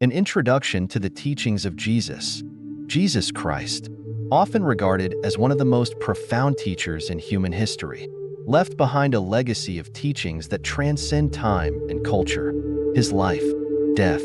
An introduction to the teachings of Jesus. Jesus Christ, often regarded as one of the most profound teachers in human history, left behind a legacy of teachings that transcend time and culture. His life, death,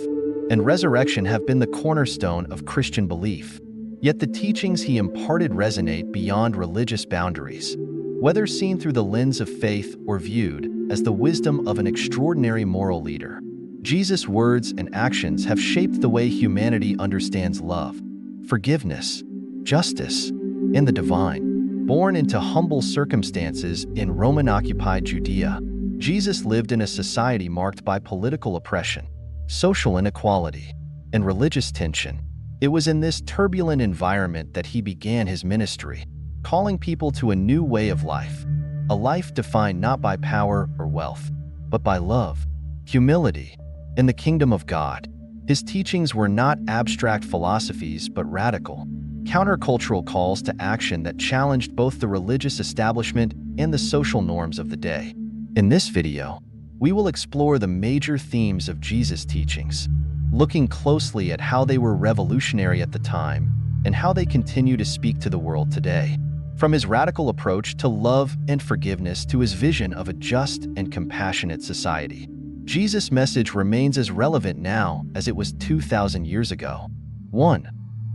and resurrection have been the cornerstone of Christian belief. Yet the teachings he imparted resonate beyond religious boundaries, whether seen through the lens of faith or viewed as the wisdom of an extraordinary moral leader. Jesus' words and actions have shaped the way humanity understands love, forgiveness, justice, and the divine. Born into humble circumstances in Roman-occupied Judea, Jesus lived in a society marked by political oppression, social inequality, and religious tension. It was in this turbulent environment that he began his ministry, calling people to a new way of life, a life defined not by power or wealth, but by love, humility, and the kingdom of God. His teachings were not abstract philosophies, but radical, countercultural calls to action that challenged both the religious establishment and the social norms of the day. In this video, we will explore the major themes of Jesus' teachings, looking closely at how they were revolutionary at the time and how they continue to speak to the world today. From his radical approach to love and forgiveness to his vision of a just and compassionate society, Jesus' message remains as relevant now as it was 2,000 years ago. 1.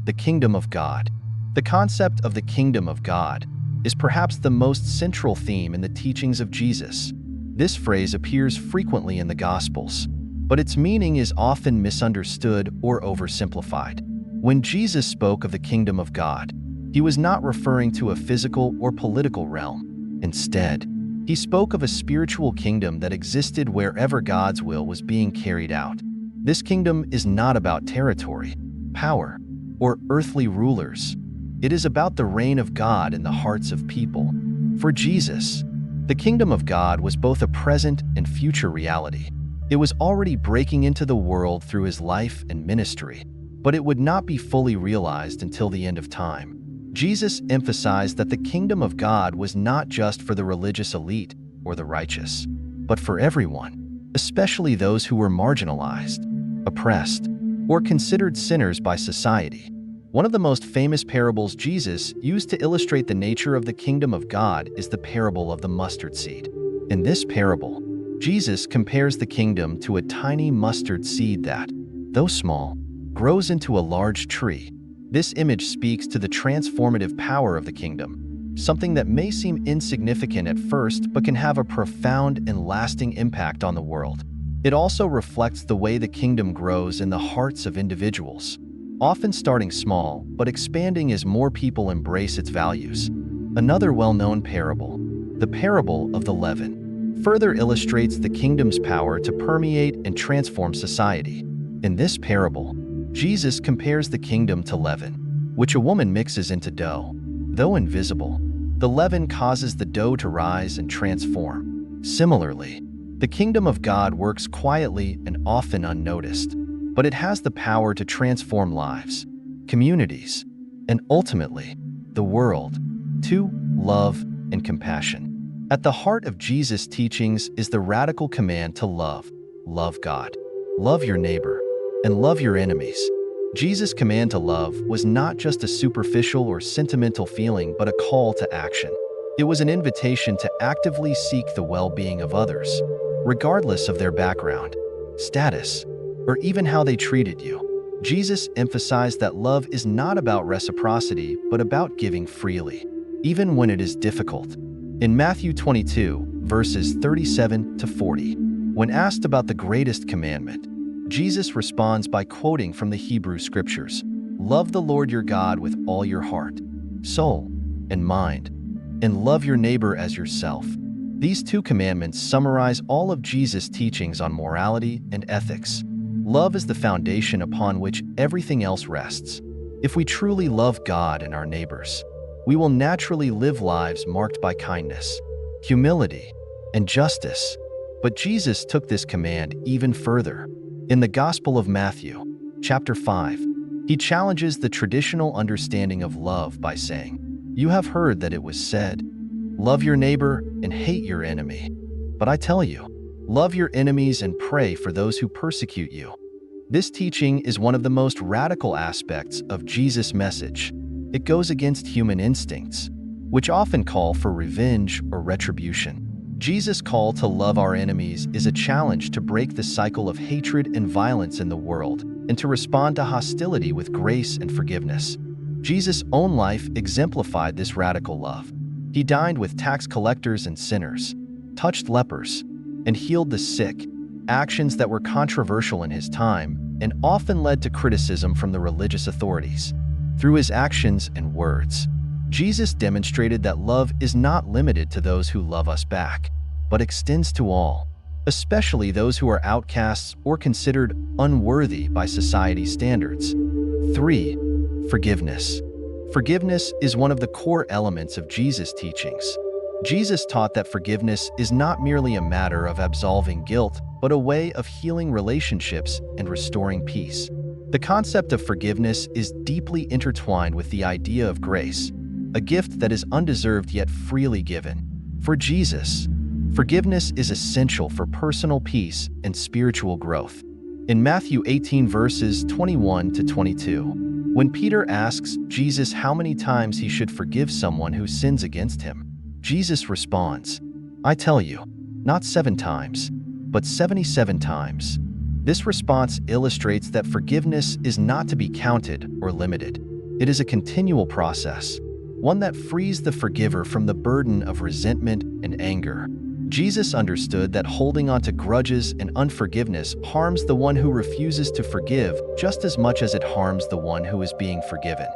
The Kingdom of God. The concept of the Kingdom of God is perhaps the most central theme in the teachings of Jesus. This phrase appears frequently in the Gospels, but its meaning is often misunderstood or oversimplified. When Jesus spoke of the Kingdom of God, he was not referring to a physical or political realm. Instead, he spoke of a spiritual kingdom that existed wherever God's will was being carried out. This kingdom is not about territory, power, or earthly rulers. It is about the reign of God in the hearts of people. For Jesus, the kingdom of God was both a present and future reality. It was already breaking into the world through his life and ministry, but it would not be fully realized until the end of time. Jesus emphasized that the kingdom of God was not just for the religious elite or the righteous, but for everyone, especially those who were marginalized, oppressed, or considered sinners by society. One of the most famous parables Jesus used to illustrate the nature of the kingdom of God is the parable of the mustard seed. In this parable, Jesus compares the kingdom to a tiny mustard seed that, though small, grows into a large tree. This image speaks to the transformative power of the kingdom, something that may seem insignificant at first but can have a profound and lasting impact on the world. It also reflects the way the kingdom grows in the hearts of individuals, often starting small but expanding as more people embrace its values. Another well-known parable, the parable of the leaven, further illustrates the kingdom's power to permeate and transform society. In this parable, Jesus compares the kingdom to leaven, which a woman mixes into dough. Though invisible, the leaven causes the dough to rise and transform. Similarly, the kingdom of God works quietly and often unnoticed, but it has the power to transform lives, communities, and ultimately, the world. 2. Love and compassion. At the heart of Jesus' teachings is the radical command to love. Love God, love your neighbor, and love your enemies. Jesus' command to love was not just a superficial or sentimental feeling, but a call to action. It was an invitation to actively seek the well-being of others, regardless of their background, status, or even how they treated you. Jesus emphasized that love is not about reciprocity, but about giving freely, even when it is difficult. In Matthew 22, verses 37 to 40, when asked about the greatest commandment, Jesus responds by quoting from the Hebrew Scriptures, "Love the Lord your God with all your heart, soul, and mind, and love your neighbor as yourself." These two commandments summarize all of Jesus' teachings on morality and ethics. Love is the foundation upon which everything else rests. If we truly love God and our neighbors, we will naturally live lives marked by kindness, humility, and justice. But Jesus took this command even further. In the Gospel of Matthew, chapter 5, he challenges the traditional understanding of love by saying, "You have heard that it was said, 'Love your neighbor and hate your enemy.' But I tell you, love your enemies and pray for those who persecute you." This teaching is one of the most radical aspects of Jesus' message. It goes against human instincts, which often call for revenge or retribution. Jesus' call to love our enemies is a challenge to break the cycle of hatred and violence in the world and to respond to hostility with grace and forgiveness. Jesus' own life exemplified this radical love. He dined with tax collectors and sinners, touched lepers, and healed the sick, actions that were controversial in his time and often led to criticism from the religious authorities. Through his actions and words, Jesus demonstrated that love is not limited to those who love us back, but extends to all, especially those who are outcasts or considered unworthy by society's standards. 3. Forgiveness. Forgiveness is one of the core elements of Jesus' teachings. Jesus taught that forgiveness is not merely a matter of absolving guilt, but a way of healing relationships and restoring peace. The concept of forgiveness is deeply intertwined with the idea of grace, a gift that is undeserved yet freely given. For Jesus, forgiveness is essential for personal peace and spiritual growth. In Matthew 18 verses 21 to 22, when Peter asks Jesus how many times he should forgive someone who sins against him, Jesus responds, "I tell you, not 7 times, but 77 times." This response illustrates that forgiveness is not to be counted or limited. It is a continual process, one that frees the forgiver from the burden of resentment and anger. Jesus understood that holding on to grudges and unforgiveness harms the one who refuses to forgive just as much as it harms the one who is being forgiven.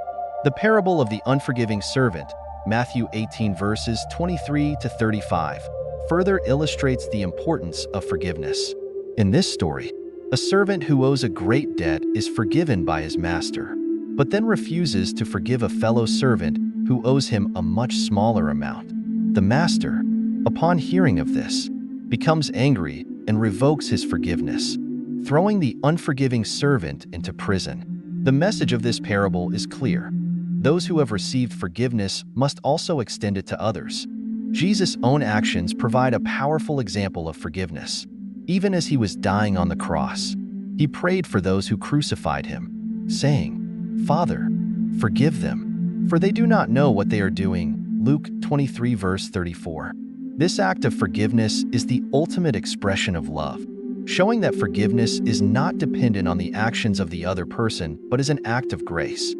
The parable of the unforgiving servant, Matthew 18 verses 23 to 35, further illustrates the importance of forgiveness. In this story, a servant who owes a great debt is forgiven by his master, but then refuses to forgive a fellow servant who owes him a much smaller amount. The master, upon hearing of this, becomes angry and revokes his forgiveness, throwing the unforgiving servant into prison. The message of this parable is clear. Those who have received forgiveness must also extend it to others. Jesus' own actions provide a powerful example of forgiveness. Even as he was dying on the cross, he prayed for those who crucified him, saying, "Father, forgive them, for they do not know what they are doing." Luke 23 verse 34. This act of forgiveness is the ultimate expression of love, showing that forgiveness is not dependent on the actions of the other person, but is an act of grace.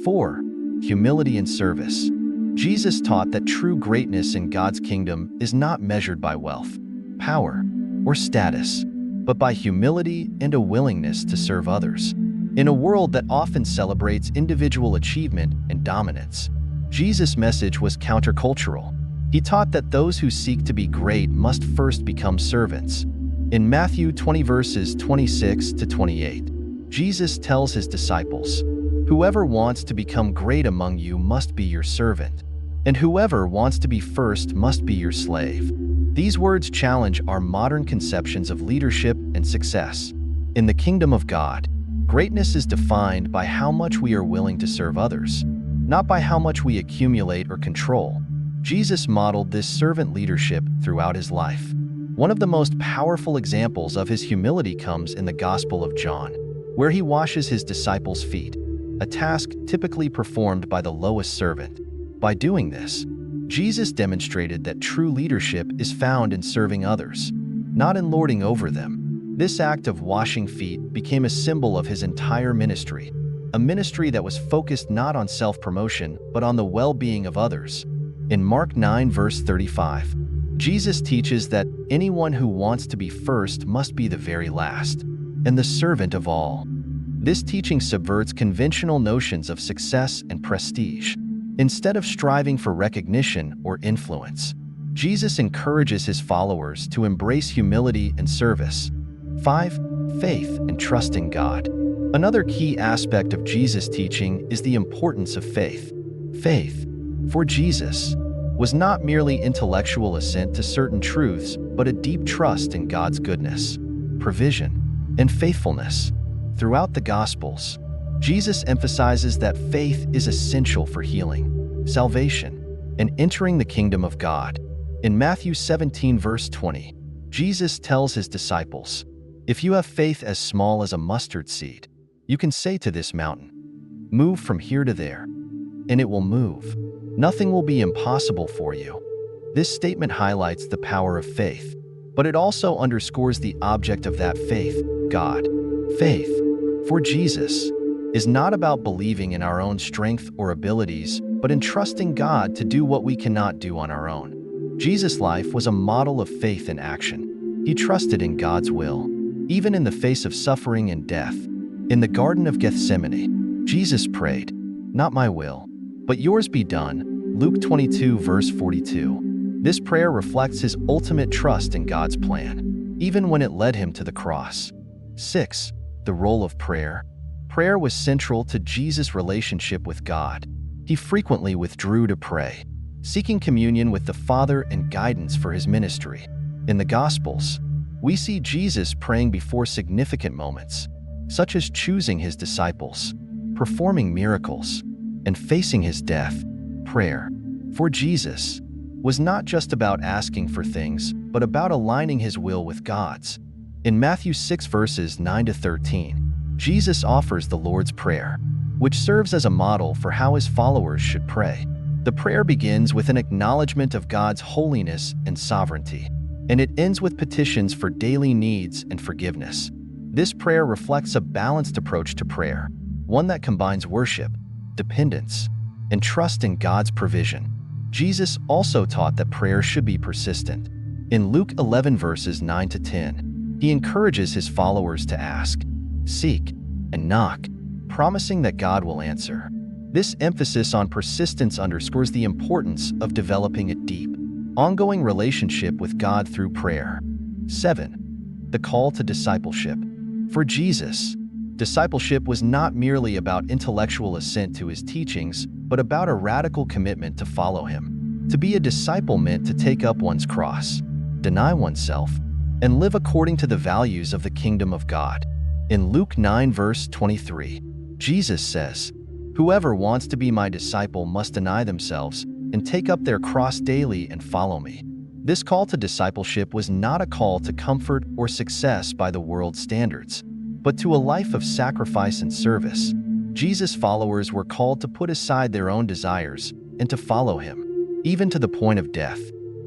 4. Humility and service. Jesus taught that true greatness in God's kingdom is not measured by wealth, power, or status, but by humility and a willingness to serve others. In a world that often celebrates individual achievement and dominance, Jesus' message was countercultural. He taught that those who seek to be great must first become servants. In Matthew 20 verses 26 to 28, Jesus tells his disciples, "Whoever wants to become great among you must be your servant, and whoever wants to be first must be your slave." These words challenge our modern conceptions of leadership and success. In the kingdom of God, greatness is defined by how much we are willing to serve others, not by how much we accumulate or control. Jesus modeled this servant leadership throughout his life. One of the most powerful examples of his humility comes in the Gospel of John, where he washes his disciples' feet, a task typically performed by the lowest servant. By doing this, Jesus demonstrated that true leadership is found in serving others, not in lording over them. This act of washing feet became a symbol of his entire ministry, a ministry that was focused not on self-promotion, but on the well-being of others. In Mark 9 verse 35, Jesus teaches that anyone who wants to be first must be the very last, and the servant of all. This teaching subverts conventional notions of success and prestige. Instead of striving for recognition or influence, Jesus encourages his followers to embrace humility and service. 5. Faith and trust in God. Another key aspect of Jesus' teaching is the importance of faith. Faith, for Jesus, was not merely intellectual assent to certain truths, but a deep trust in God's goodness, provision, and faithfulness. Throughout the Gospels, Jesus emphasizes that faith is essential for healing, salvation, and entering the kingdom of God. In Matthew 17 verse 20, Jesus tells his disciples, If you have faith as small as a mustard seed, you can say to this mountain, "Move from here to there," and it will move. Nothing will be impossible for you. This statement highlights the power of faith, but it also underscores the object of that faith, God. Faith, for Jesus, is not about believing in our own strength or abilities, but in trusting God to do what we cannot do on our own. Jesus' life was a model of faith in action. He trusted in God's will, even in the face of suffering and death. In the Garden of Gethsemane, Jesus prayed, "Not my will, but yours be done." Luke 22, verse 42. This prayer reflects his ultimate trust in God's plan, even when it led him to the cross. 6. The role of prayer. Prayer was central to Jesus' relationship with God. He frequently withdrew to pray, seeking communion with the Father and guidance for his ministry. In the Gospels, we see Jesus praying before significant moments, such as choosing his disciples, performing miracles, and facing his death. Prayer, for Jesus, was not just about asking for things, but about aligning his will with God's. In Matthew 6 verses 9 to 13, Jesus offers the Lord's Prayer, which serves as a model for how his followers should pray. The prayer begins with an acknowledgement of God's holiness and sovereignty, and it ends with petitions for daily needs and forgiveness. This prayer reflects a balanced approach to prayer, one that combines worship, dependence, and trust in God's provision. Jesus also taught that prayer should be persistent. In Luke 11 verses 9 to 10, he encourages his followers to ask, seek, and knock, promising that God will answer. This emphasis on persistence underscores the importance of developing a deep, ongoing relationship with God through prayer. 7. The call to discipleship. For Jesus, discipleship was not merely about intellectual assent to his teachings, but about a radical commitment to follow him. To be a disciple meant to take up one's cross, deny oneself, and live according to the values of the kingdom of God. In Luke 9 verse 23, Jesus says, "Whoever wants to be my disciple must deny themselves and take up their cross daily and follow me." This call to discipleship was not a call to comfort or success by the world's standards, but to a life of sacrifice and service. Jesus' followers were called to put aside their own desires and to follow him, even to the point of death.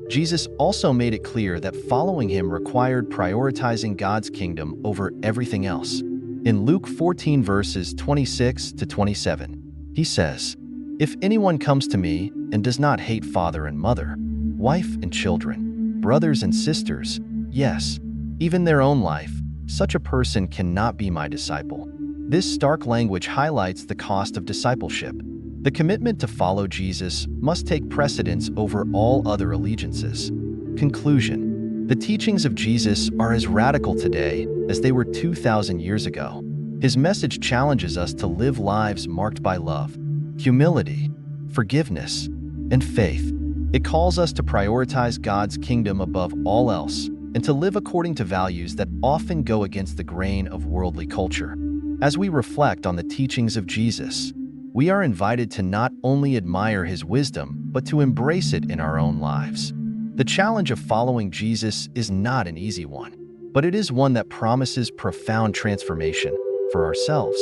Jesus also made it clear that following him required prioritizing God's kingdom over everything else. In Luke 14 verses 26 to 27, he says, "If anyone comes to me and does not hate father and mother, wife and children, brothers and sisters, yes, even their own life, such a person cannot be my disciple." This stark language highlights the cost of discipleship. The commitment to follow Jesus must take precedence over all other allegiances. Conclusion. The teachings of Jesus are as radical today as they were 2,000 years ago. His message challenges us to live lives marked by love, humility, forgiveness, and faith. It calls us to prioritize God's kingdom above all else and to live according to values that often go against the grain of worldly culture. As we reflect on the teachings of Jesus, we are invited to not only admire his wisdom, but to embrace it in our own lives. The challenge of following Jesus is not an easy one, but it is one that promises profound transformation for ourselves,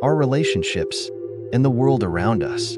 our relationships, and the world around us.